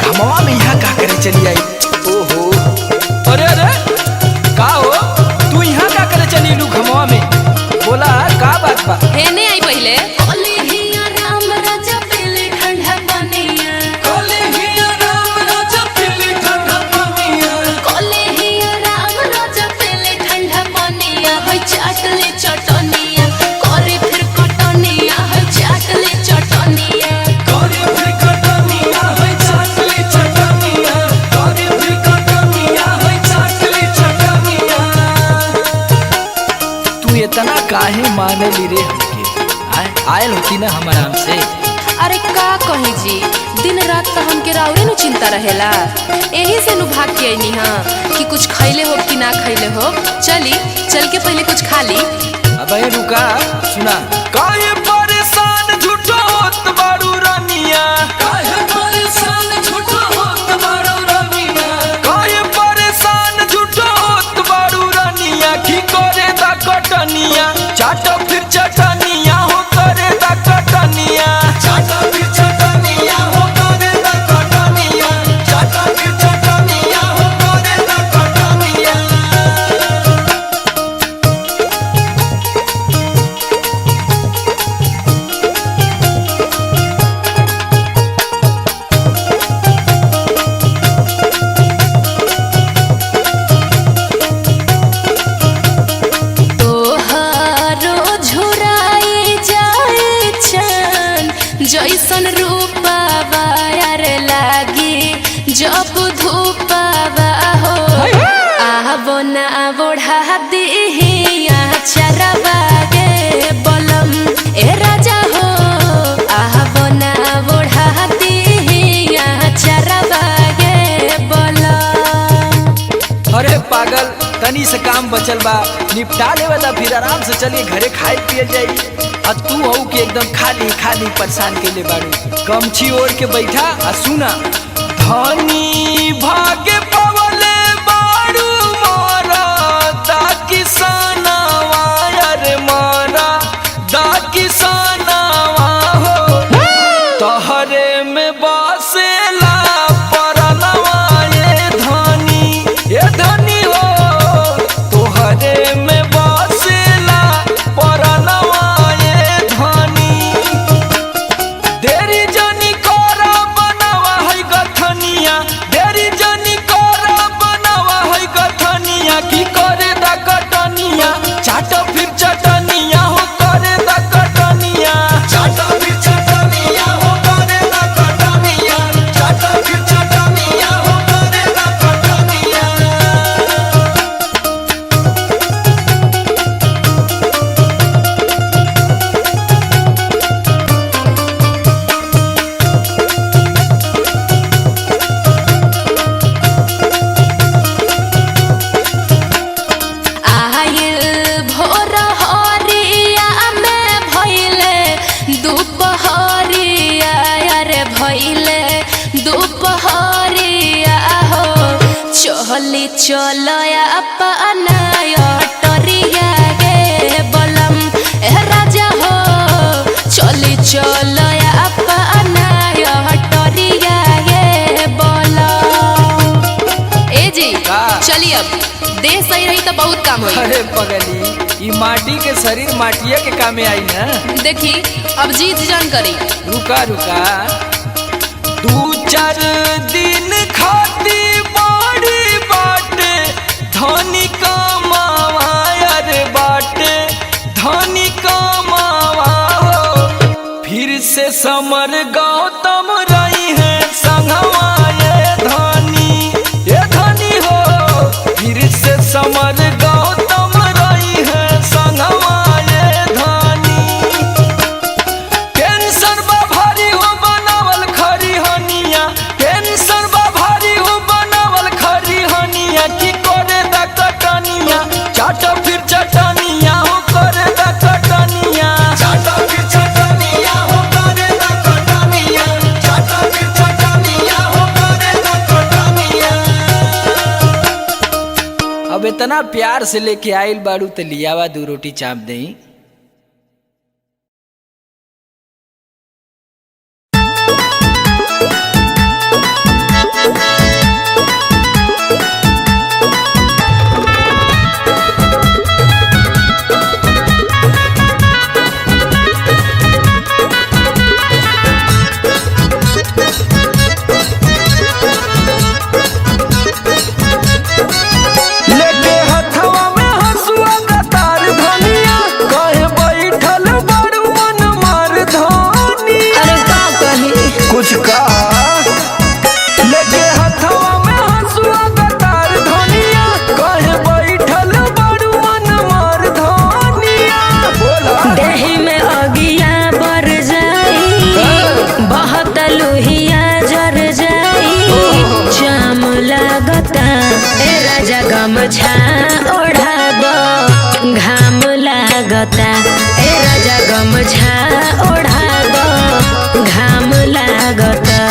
घमवा में यहाँ का करे चली आई। ओहो अरे अरे का हो तू यहाँ का करे चली लू घमवा में, बोला का बात बा। हेने आई पहले इतना काहे माने ली रे हमके, आयल होती ना हम आराम से। अरे का कही जी, दिन रात तो हमके राउरे नु चिंता रहेला, यही से नु भाग के आईनी हां कि कुछ खैले हो कि ना खैले हो। चल के पहले कुछ खा ली। अबे रुका सुना, काहे परेशान झूठो होत बारू रानिया, काहे परेशान झूठो होत बारू रानिया, काहे परेशान झूठो होत बारू रानिया, की करे दा कटनिया चाटो फिर चटनिया हो करे दा कटनिया, चाटो फिर चटनिया हो करे दा कटनिया, चाटो फिर चटनिया हो करे दा कटनिया। जैसन रूपावा यार लागी जब धूपावा हो, आवो ना बोढ़ा दिहिया चरवा गे बलम ए राजा हो, आवो ना बोढ़ा दिहिया चरवा गे बलम। अरे पागल तनी से काम बचल बा, निपटा लेवे ता फिर आराम से चलिए घरे खाए पिए जाई। आ तू हो कि एकदम खाली खाली परेशान के ले बाड़ू, गमछी ओढ़ के बैठा आ सुना, धनी भागे पवले बाड़ू मारा दा किसानवा, अरे मारा दा किसानवा हो, तहरे में बसेला परनवा ये धनी हो, तोहरे में बसेला परनवा ये धनी, देरी जनी करा बनावा है गथनिया, देरी जनी करा बनावा है गथनिया, की करे दा कटनिया चाटो फिर चटनिया हो करे दा कटनिया, चाटो फिर चटनिया हो करे दा कटनिया, चाटो फिर चटनिया हो करे दा कटनिया। आयल भोर हरिया में भइले दुपहरिया, अरे भइले दुपहरिया हो, चली चलया अपना अटरिया गे बलम ए राजा हो, चली चलया अपना अटरिया गे बलम। ए जी चलिए, अब देह सही रही तो बहुत काम होई। अरे पगली, ई माटी के शरीर माटिया के कामे आई ना। देखी अब जीत जान करी। रुका रुका, दू चार दिन खाती बड़ी बाटे धनी कमावा, अरे बाटे धनी कमावा हो, फिर से समर गौतम रही है संगवा ये धनी हो, फिर से समर गौतम रही है संगवा ये धनी, टेंशन बा भारी हो बनावल खरी हनिया, टेंशन बा भारी हो बनावल खरी हनिया, की करे दा कटनिया चाटो फिर चटनिया हो करे दा कटनिया, चाटो फिर चटनिया हो करे दा कटनिया, चाटो फिर चटनिया हो करे दा कटनिया। अब इतना प्यार से लेके आइल बाड़ू तो लियावा दू रोटी चाप दई। गमछा ओढ़ा दो घाम लागता।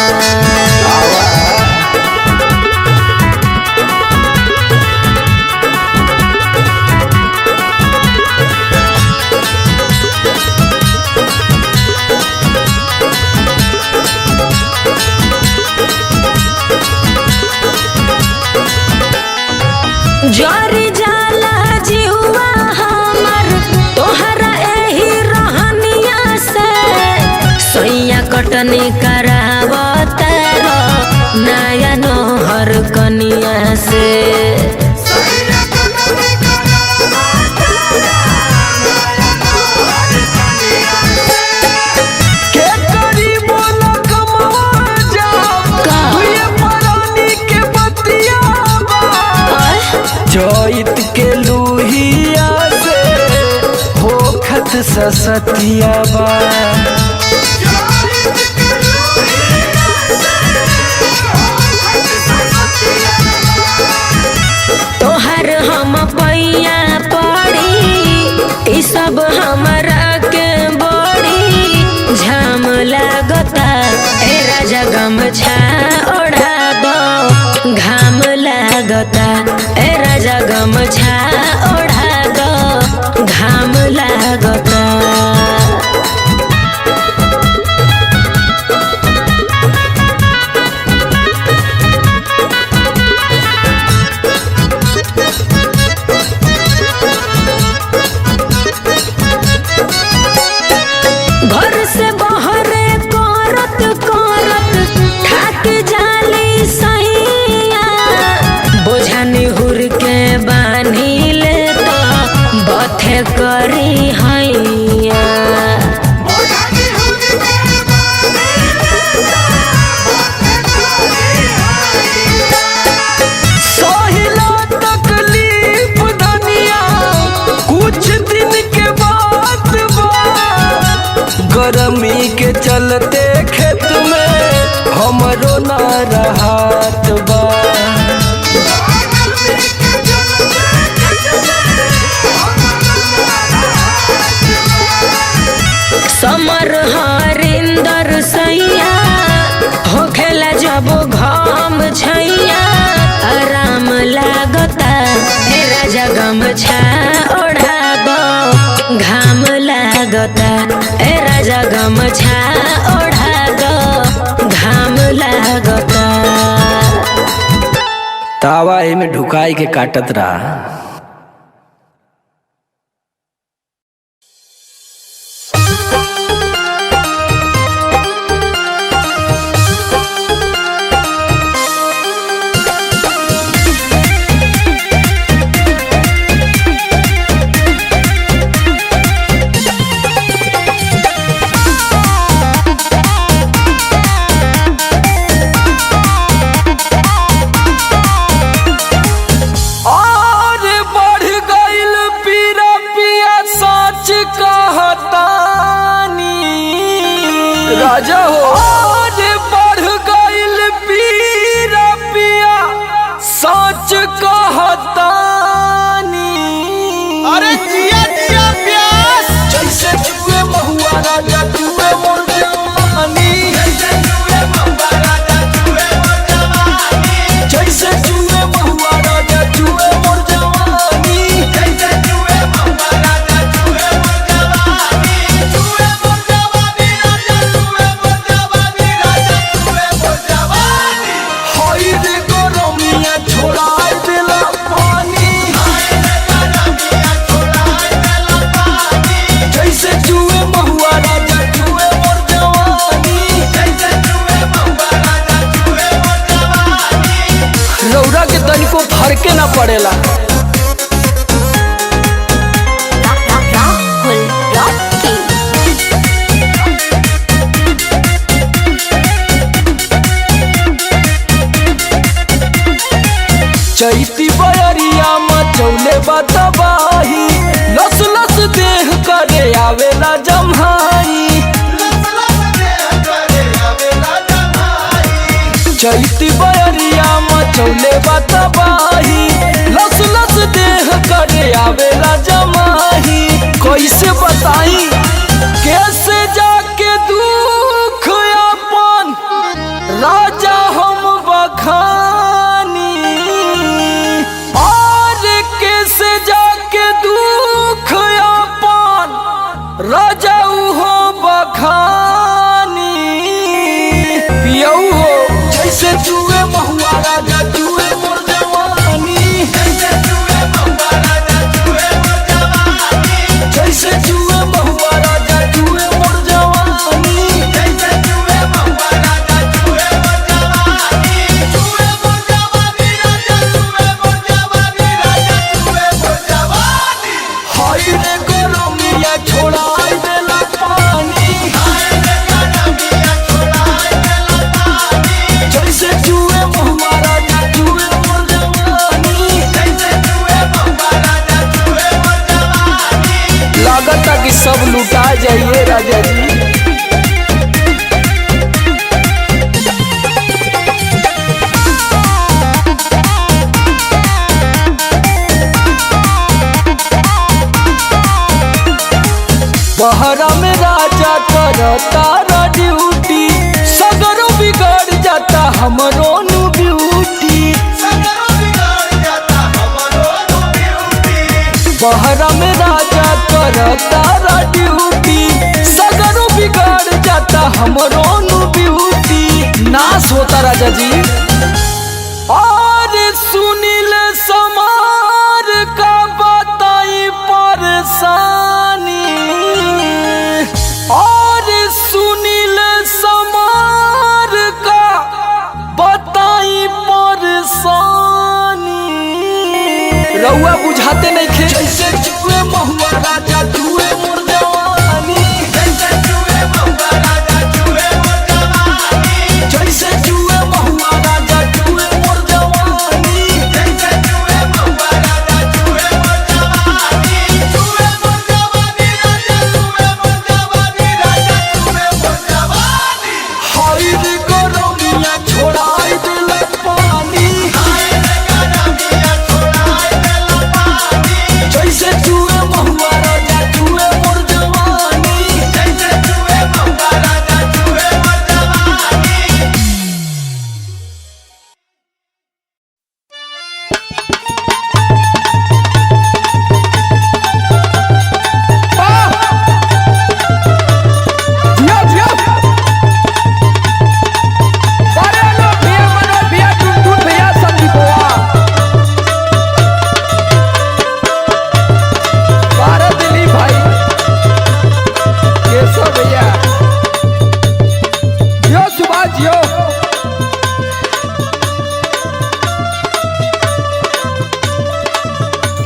जरी जाला जीवा हमर तोहरा एही रहनिया से, सैया कटनी करावता रो नया नोहर कनिया से। चैत के लुहिया से होखत ससतिया बा। तोहर हम पैया पड़ी ई सब हमरा के बड़ी झाम लागता। ए राजा गमछा ओढ़ा दो घाम लागता। ए राजा गमछा ओढ़ा दो घाम लागता। घर से बहरे करत करत ठाक जाली सैया, बोझा निहुर के बान्ही ले तो बथे करी हैया। सहिला तकलीफ धनिया कुछ दिन के बाद बा। गर्मी के चलते खेत में हमरो ना रहत बा। समर हरिंदर सैया होखेला जब घाम छैया, आराम लागता। हे राजा गमछा ओढ़ा दो घाम लागता। ए राजा गमछा ओढ़ा दो घाम लागता। तावा एमे ढुकाई के काटत रहा। राजा हो आज बढ़ गइल पीरा पिया सच कहतानी। अरे जिया जिया प्यास जैसे जुए महुआ राजा जुए मोर जवानी। जैसे जुए महुआ राजा जुए मोर जवानी। जैसे जुए महुआ राजा जुए मोर जवानी। जैसे जुए महुआ राजा जुए मोर जवानी। जुए मोर जवानी राजा जुए मोर जवानी राजा जुए मोर जवानी। हाय रे गरमिया छोड़ाई देला पानी। हाय रे गरमिया छोड़ाई देला पानी। जैसे जुए महुआ राजा जुए मोर जवानी। जैसे जुए महुआ राजा जुए मोर जवानी। रौरा के तनिको फरके ना पड़ेला। चैती बयरिया मचौले बतबाही, लस लस देह करे आवेला जम्हाई। चैती बयरिया मचौले बतबाही, लस लस देह करे आवेला जमाही। कैसे बताई के चूहे महुआ राजा चूहे मोर जवानी, जैसे चूहे महुआ राजा चूहे मोर जवानी, जैसे चूहे महुआ राजा चूहे मोर जवानी, जैसे चूहे महुआ राजा चूहे मोर जवानी, चूहे मोर जवानी राजा चूहे मोर जवानी, राजा चूहे मोर जवानी। हाय रे गरमिया छोड़ाई देला पानी, हाय रे गरमिया छोड़ाई देला पानी, जैसे चूहे महुआ राजा चूहे मोर जवानी, जैसे चूहे महुआ राजा चूहे मोर जवानी। लागता कि सब लुटा जाइए राजा जी। बहरा में राजा करता ड्यूटी, सगरो बिगड़ जाता हमरो नु ब्यूटी, सगरो बिगड़ जाता हमरो नु ब्यूटी। बहरा में राजा करता ड्यूटी, सगरो बिगड़ जाता हमरो नु ब्यूटी। नाश होता राजा जी। और सुनील समार का बताई परेशानी, और सुनील समार का बताई परेशानी। रउआ बुझाते नहीं खे, जैसे चूहे महुआ राजा चूहे मोर जवानी, जैसे चूहे महुआ राजा चूहे मोर जवानी, जैसे चूहे महुआ राजा चूहे मोर जवानी, जैसे चूहे महुआ राजा चूहे मोर जवानी, चूहे मोर जवानी राजा चूहे मोर जवानी, राजा चूहे मोर जवानी। हाय रे गरमिया छोड़ाई देला पानी, हाय रे गरमिया छोड़ाई देला पानी, जैसे चूहे महुआ राजा चूहे मोर जवानी, जैसे चूहे महुआ राजा चूहे मोर जवानी। जिया जिया अरे लो भैया मनोज भैया टुनटुन भैया संदीपवा भारत दिलीप भाई केशव भैया जियो सुभाष जियो।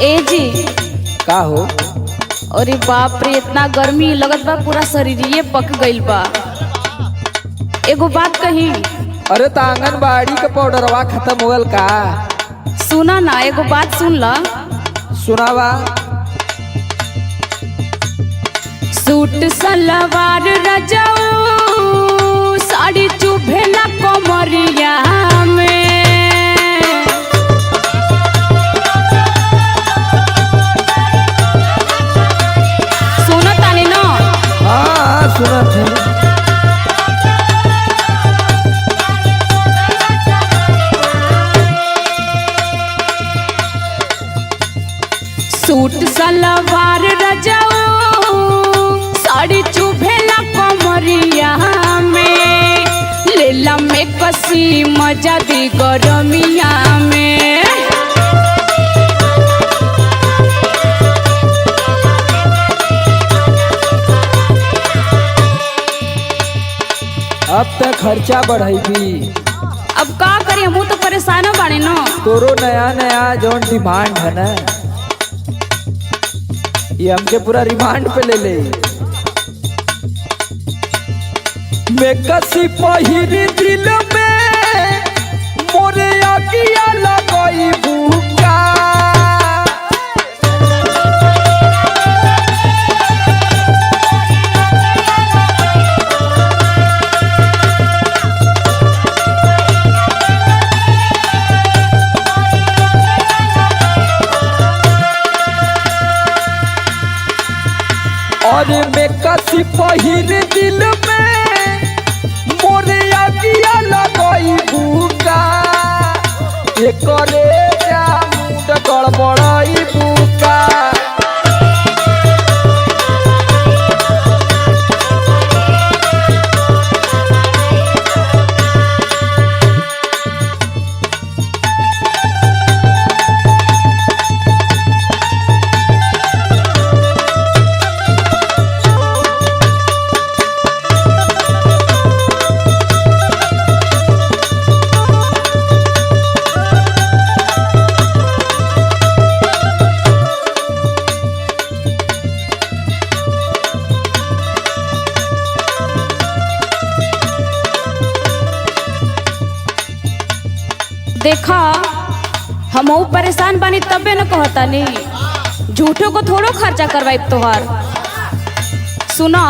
ए जी, का हो अरे बाप रे, इतना गर्मी लगत बा पूरा शरीरिये पक गइल बा। एगो बात कही, अरे त आंगनबाड़ी का पाउडरवा खत्म होगल का? सुना ना, एगो बात सुन ला। सुनावा। सूट सलवार रजाऊ साड़ी चुभेला कमरिया में, सुनो तानी ना। हाँ सुनत है। सूट सलवार रजाऊ साड़ी चुभेला कमरिया में, लेला में कसी मजा दी गरमिया में। अब तक खर्चा बढ़ेगी। अब का करी, हम तो परेशान बानी न। तोरो नया नया जौन डिमांड है ना, ये हमके पूरा रिमांड पे ले ले। मैं कसी पहिरी दिल में मोरे आगिया लगई भूखा, और मैं कसी पहिर दिल में मोरे आगिया लगई भूखा, एकरे जा मुंड गड़बड़ई भूखा। देखा हमहू परेशान बानी तबे न कहता नी झूठो को थोड़ो खर्चा करवाई तोहार। सुना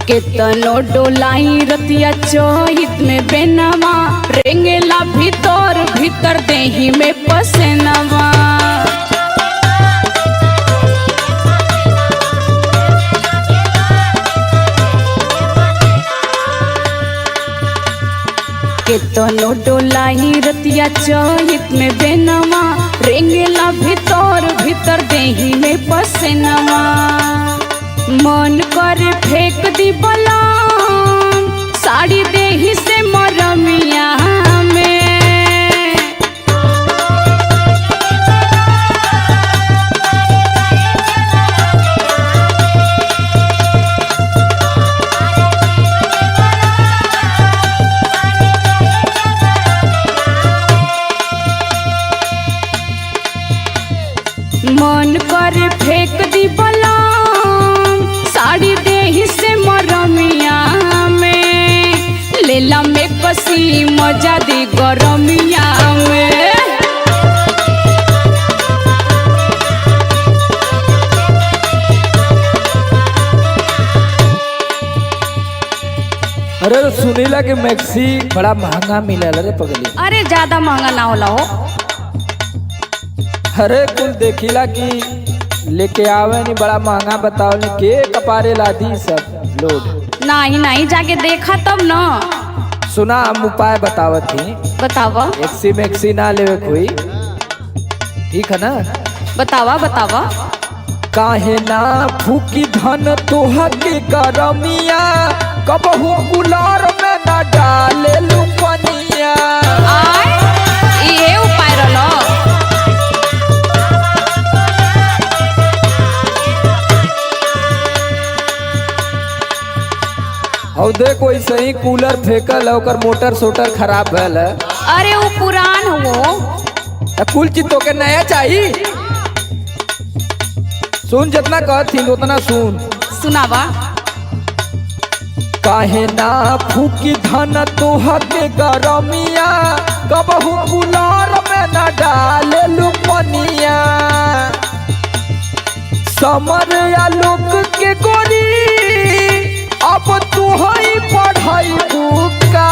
केतनो डोलाई रतिया चोहित में बेनवा रेंगेला भीतर भीतर देही में पसेनवा। केतनो डोलाई रतिया चोहित में बेनवा रेंगेला भीतर भीतर देही में पसेनवा। मन करे फेंक दी बलाम साड़ी देही से मरमिया में। मन करे फेंक दी बलाम साड़ी देही से मरमिया में। लेला में कसी मजा दी गरमिया में। अरे सुनीला के मैक्सी बड़ा महंगा मिलल रे पगली। अरे ज्यादा महंगा ना होला हो। अरे कुल देखिला कि लेके आवे नहीं बड़ा महंगा बताओ नहीं के कपारे लादी सब लोग। नहीं नहीं जाके देखा तब न। सुना हम उपाय बतावत थी। बतावा एक्सी मैक्सी ना लेवे कोई, ठीक है ना? बतावा बतावा। काहे ना फूकी धन तोहा के करमिया कबहू गुलार में ना डाले लुपनिया। आय इहे उपाय रहलो। और देख वैसे ही कूलर फेंकल है ओकर मोटर सोटर खराब भल है। अरे वो पुरान हो। कुल चीज तो के नया चाहिए। सुन जितना कहती उतना सुन। सुनावा। काहे ना फूकी धन तोहा के गरमिया कबहू कूलर में ना डाले लुपनिया। समर या लोक के गोरी अब तू ही पढ़ाई बुका।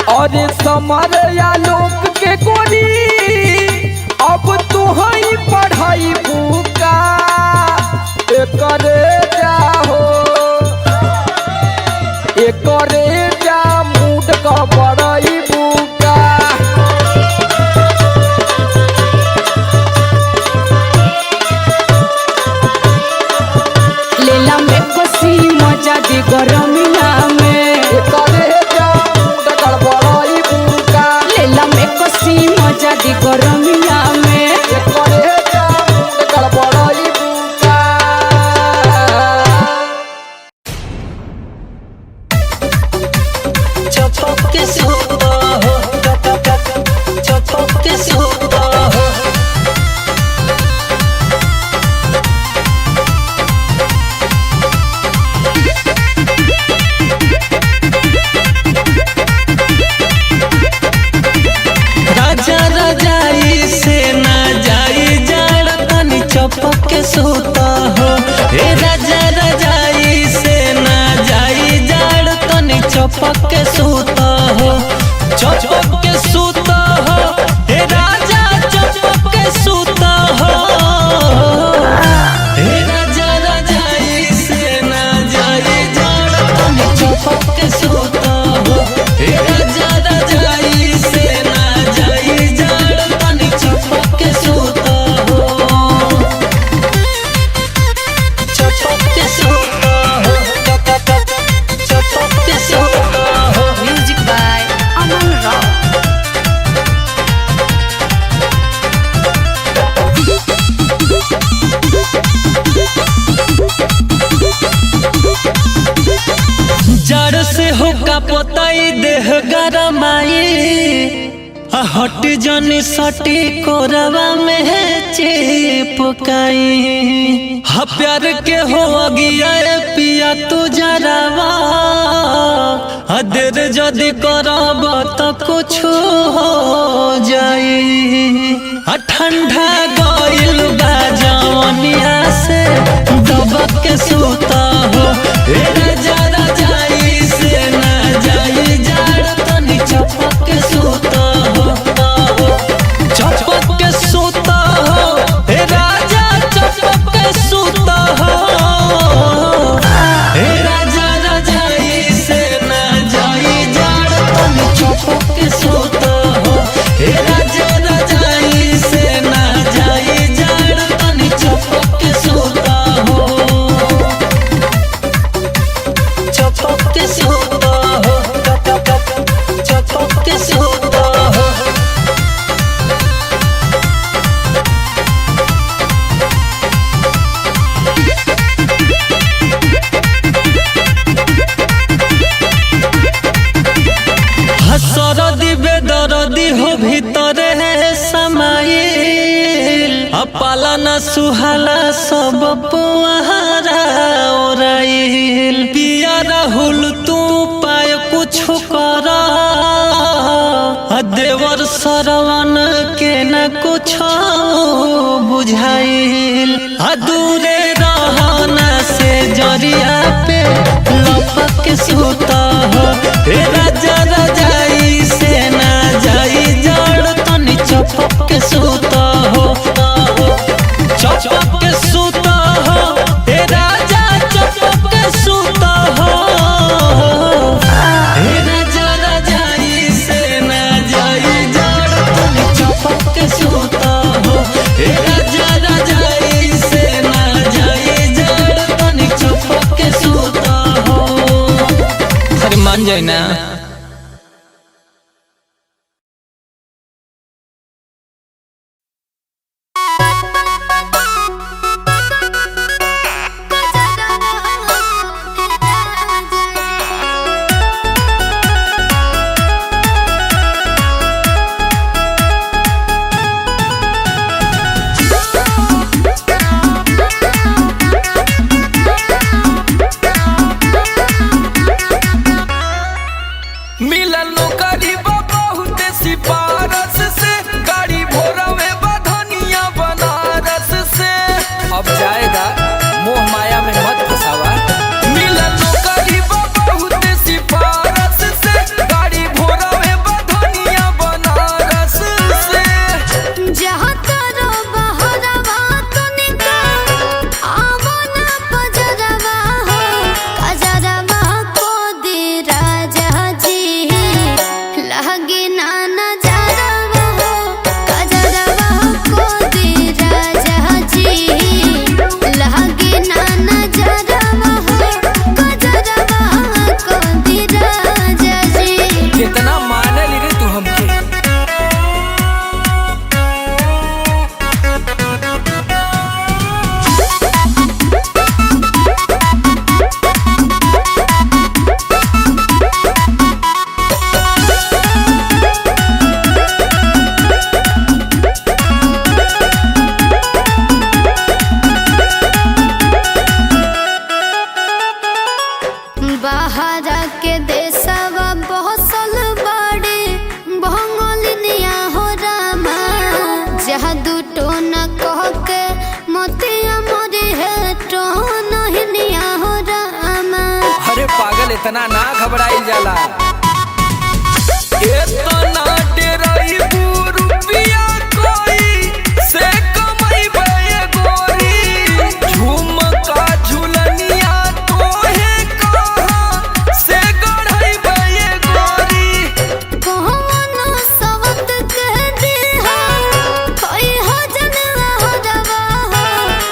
और समर या लोक के गोरी अब तू ही पढ़ाई बुका। एकरे जाहो एकरे जा मूड का बड़ाई बुका। लेला में कसी मजा दी गरमिया में। एकरे जा मूड का बड़ाई बुका। लेला में कसी मजा दी गरमिया में। एकरे जा मूड का बड़ाई बुका। चपक के सोता हो, चपक के सोता हो। राजा रजाई से ना जाई जाड़ तनी चपक के सोता हो। हे राजा रजाई से ना जाई जाड़ तनी चपक के सोता हो। चपक के सोता हो हे राजा चपक के सोता हो। हे राजा रजाई से ना जाई जाड़ तनी चपक के सोता हो। हे राजा रजाई से ना जाई जाड़ तनी चपक के सोता हो। चपक के सोता हो, चपक के सोता हो। Music by Aman Rock. जाई देह गरमाई हट जनी सटी कोरवा में चिपकाई हा प्यार के हो गया पिया तू जरावा देर जदि करब तो कुछ हो जाई ठंडा गइल बा जवनिया से दबक के सुता हो राजा रजाई से ना जाई जाड़ तनी चपक के सुता हो चपक के सुता हो राजा चपक के सुता हो राजा रजाई से ना जाई जाड़ तनी चपक के सुता हो राजा रजाई से ना जाई जाड़ तनी चपक के सुता हो चपक के सुता हो चपक के सुता हो सरदी बेदरदी हो भीतर है समाइल अपाला न सुहाला सब पुआरा ओराइल पिया राहुल तू पाय कुछ कर देवर सरवन के न कुछ बुझाइल दूरे रहना से जरिया पे लपक के सुता हो राजा रजाई से ना जाई जड़ तनी चपक के सुता हो चपक के सुता हो राजा चपक के सुता हो राजा रजाई से ना जाई जड़ तनी चपक के सुता हो राजा रजाई से ना जाई जड़ तनी चपक के सुता हो अरे मान जाए ना मिलल नौकरी बहुत सिफारस से गाड़ी भोरवे बधनिया बनारस से अब जाएगा मोह माया में मत फसावा मिलल नौकरी बहुत सिफारस से गाड़ी भोरवे बधनिया बनारस से जहाँ तारो बहरवा तनिका आवो ना पजरवा हो कजरवा को दे राजा जी लगे ना नजरवा हो कजरवा को दे राजा जी लगे ना नजरवा हो कजरवा को दे राजा जी कितना मानल रे तू हमके बाहर के देशवा बहसल बाड़े भंगोलिनिया हो रामा जहाँ दुटो न कह के मोतिया मोरे है तो नहिनिया हो रामा अरे पागल इतना ना घबराई जाला इतना डेराई रुपया कोई से कमाई बे गोरी झुमका झुलनिया तोहे कहाँ से गढ़ई बे गोरी कौन सवत कह दे कोई हो जनवा हो दवा हो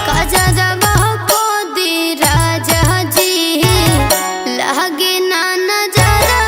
कजरवा को दे राजा जी लगे ना नजरा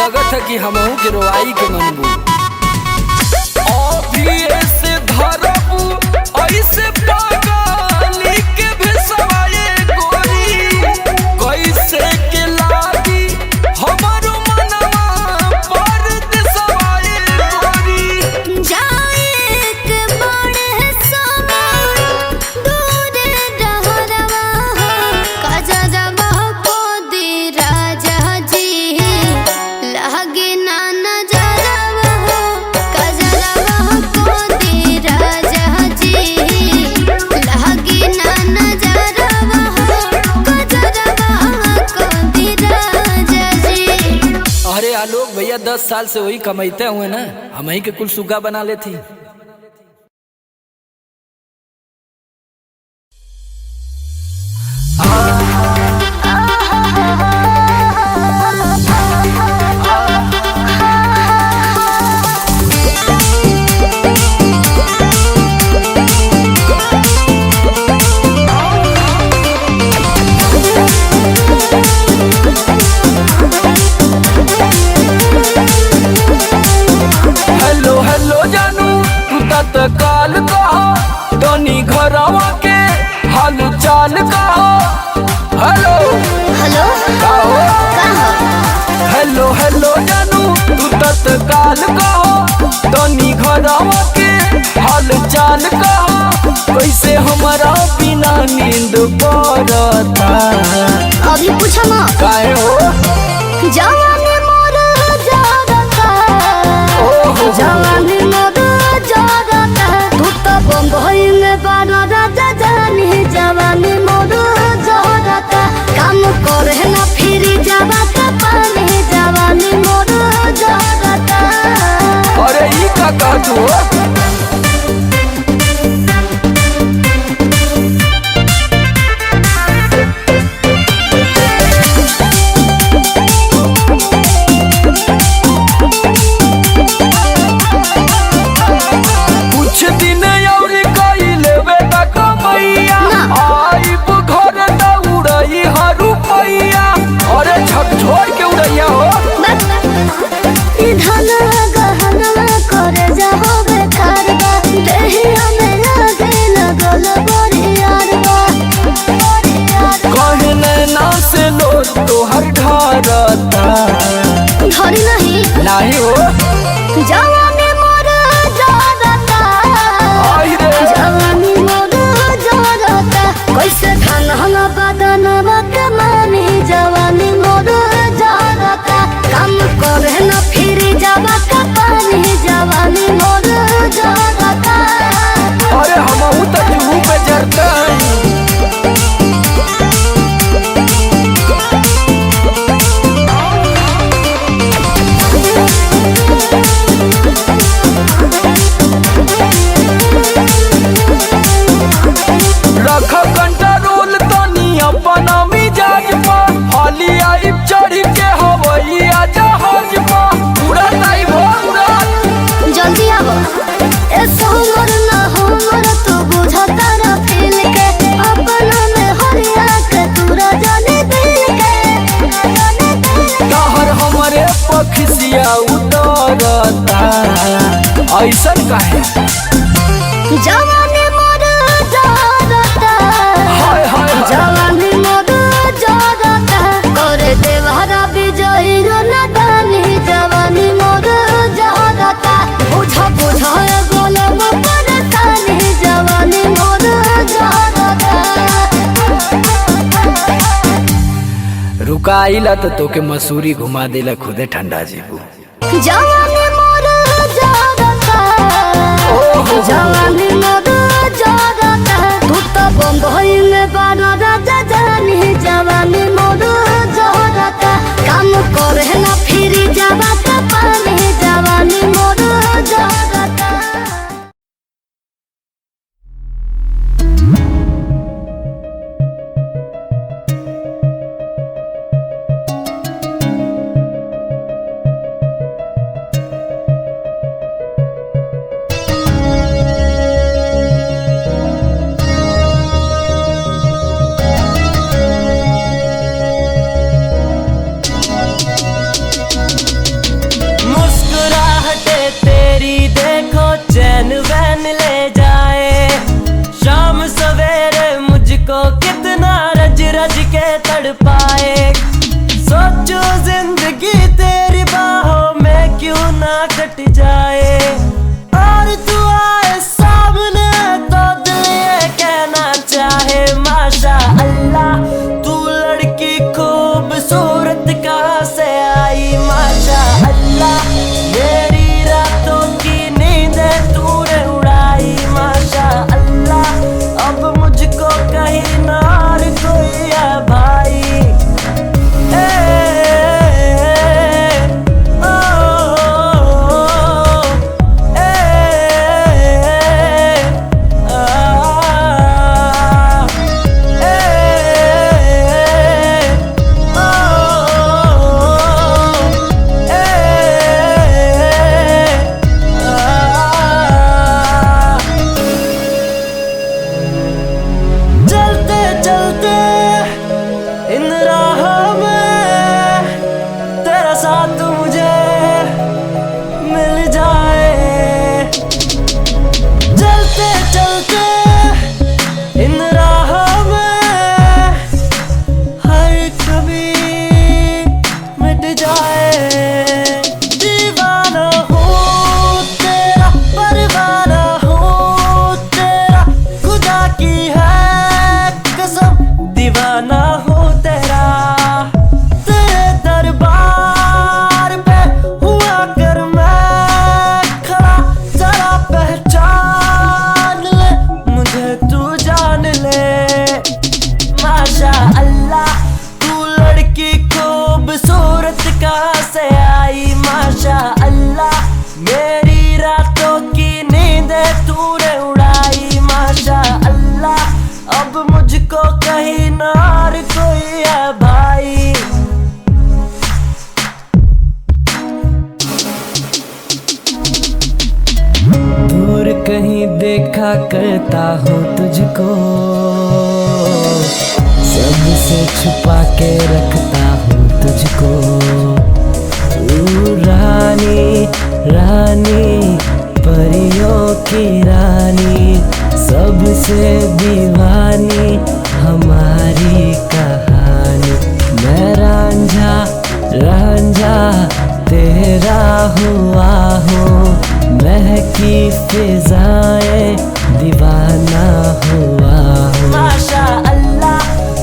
लगत है कि हमहू के रोवाई के मनबू। अभी ऐसे धरबू ऐसे पागली के भेसवाए गोरी, कैसे के लागी हमारो मनवा पर देसवाए गोरी। जाए के बड़े समय दूर डहरवा कजरवा को दी राजा जी लगे ना नजरवा कजरवा को दी राजा जी लगे ना नजरवा कजरवा को दी राजा जी। अरे आलोक भैया 10 साल से वही कमाते हुए ना, हम ही के कुल सुगा बना लेती। हेलो हेलो जानू तू तत्काल कहा तनी घरवा के हाल चाल कहा। हेलो हेलो कहो कहाँ हेलो हेलो जानू तू तत्काल कहा तनी घरवा के हाल चाल कहा। कैसे हमारा बिना नींद पड़ता अभी पूछो ना काहे हो जवानी मोर जागता जवानी मोर जागता तू तो बम्बई में बारा राजा जानी जवानी मोर जागता काम करे ना फिर जावा पानी जवानी मोर जागता। अरे ई का कहतू हो? कुछ दिन और कई लेवे त कमैया आइब घर त उड़ई हर रुपैया। अरे झकझोर के उड़ैया हो धन गहना करे जाहो बेकार बा देही हमें लागे लगल बरियार बा कहे नैना से लो तोहर ढारता धरी नहीं नाही हो जवानी मोर जागता आई रे जवानी मोर जागता कैसे धन हम बदन कमानी जवानी मोर जागता काम करे न फिर जावा पानी जवानी मोर जागता। अरे हमहू त जुहू पे जरता रख कंट्रोल तनी अपना मिजाज पर हाली आइब चढ़ के हवैया जहाज पर पूरा नहीं भोरा। जल्दी आवो ए सोमर ना हमर तू बुझता रा फील के अपना में हरिया के तूरा जाने दिल के तहर हमरे पखसिया उतरता ऐसन काहे जवानी मोर जागता हाय हाय हाय। जवानी मोर जागता करे देवहरा विजयी नदानी जवानी मोर जागता बुझ बुझ गोलम परेशानी जवानी मोर जागता। रुकाइला तो तोके मसूरी घुमा देला खुदे ठंडा जीबू। जवानी मोर जागता जवानी मोर जागता तू तो बम्बई में बारा राजा जानी जवानी मोर जागता काम करे ना फिर जावा पानी जवानी मोर जागता। दूर कहीं देखा करता हूँ तुझको, सबसे छुपा के रखता हूँ तुझको। तू रानी रानी परियों की रानी, सबसे दीवानी हमारी कहानी। मैं रांझा रांझा तेरा हुआ हूँ, महकी फिजाएं दीवाना हुआ हूँ। माशा अल्लाह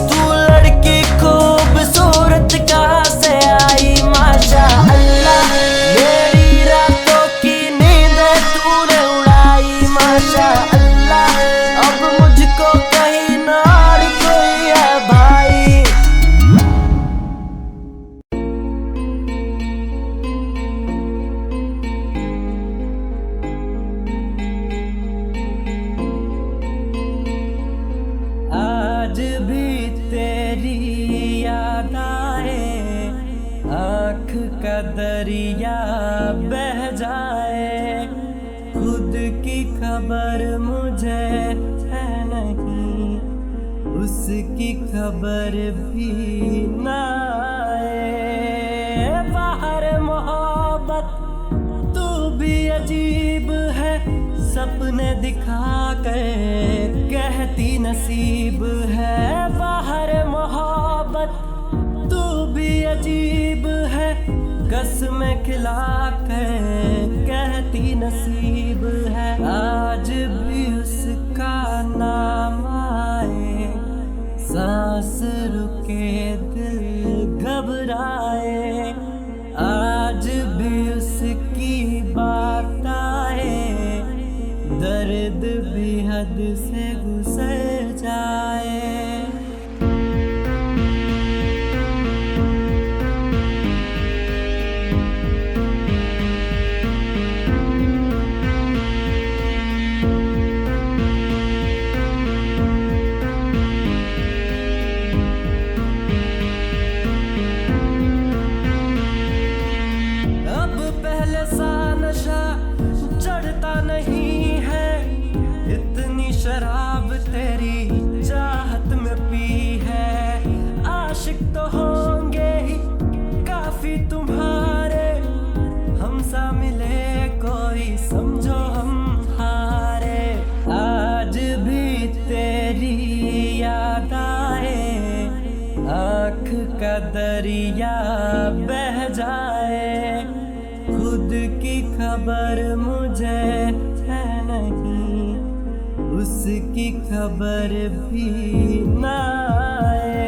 तू लड़की खूबसूरत कहाँ से आई, माशा अल्लाह मेरी रातों की नींद तूने उड़ाई, माशा अल्लाह अब मुझको कहीं ना और कोई है भाई। आज भी तेरी याद आए, आँख का दरिया बह जाए, खुद की खबर मुझे है नहीं, उसकी खबर भी ना आए। बाहर मोहब्बत तू भी अजीब है, सपने दिखा कर कहती नसीब है। बाहर मोहब्बत तू भी अजीब है, कसमें खिला कर कहती नसीब है। आज भी उसका नाम आए, सांस रुके दिल घबराए, आज भी उसकी बात आए, दर्द भी हद से गुजर जाए। अब पहले सा नशा चढ़ता नहीं है, इतनी शराब तेरी चाहत में पी है। आशिक तो होंगे ही काफी तुम्हारे, हमसा मिले कोई समझो हम हारे। आज भी तेरी याद आए, आँख का दरिया बह जाए, खुद की खबर मुझे है नहीं, उसकी खबर भी ना आए।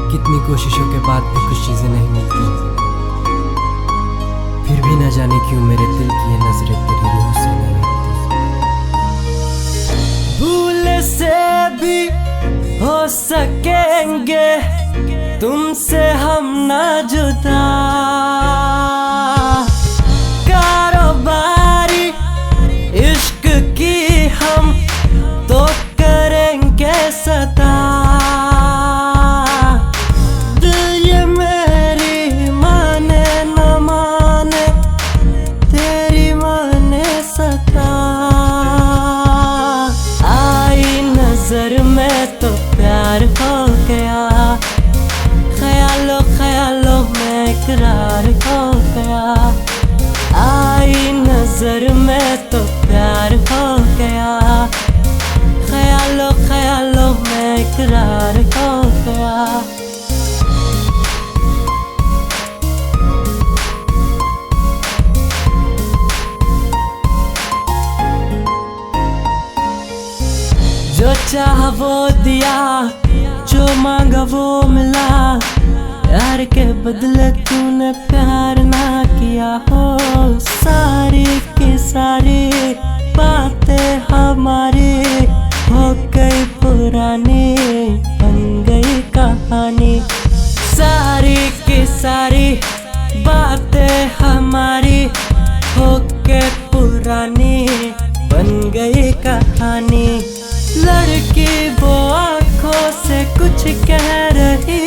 कितनी कोशिशों के बाद भी कुछ चीजें नहीं मिलती, फिर भी न जाने क्यों मेरे दिल की ये नजरें तेरी रूह से नहीं हटती। भूल से भी हो सकेंगे तुमसे हम ना जुदा, कारोबारी इश्क की हम तो करेंगे सदा। नजर में तो प्यार हो गया, ख्यालों ख्यालों में इकरार हो गया। आई नजर में तो प्यार हो गया, ख्यालों ख्यालों में इकरार हो गया। जो चाहा वो दिया, जो मांगा वो मिला, प्यार के बदले तूने प्यार ना किया हो। सारी की सारी बातें हमारी हो गई पुरानी, बन गई कहानी। सारी की सारी बातें हमारी हो के पुरानी, बन गई कहानी। लड़की वो आँखों से कुछ कह रही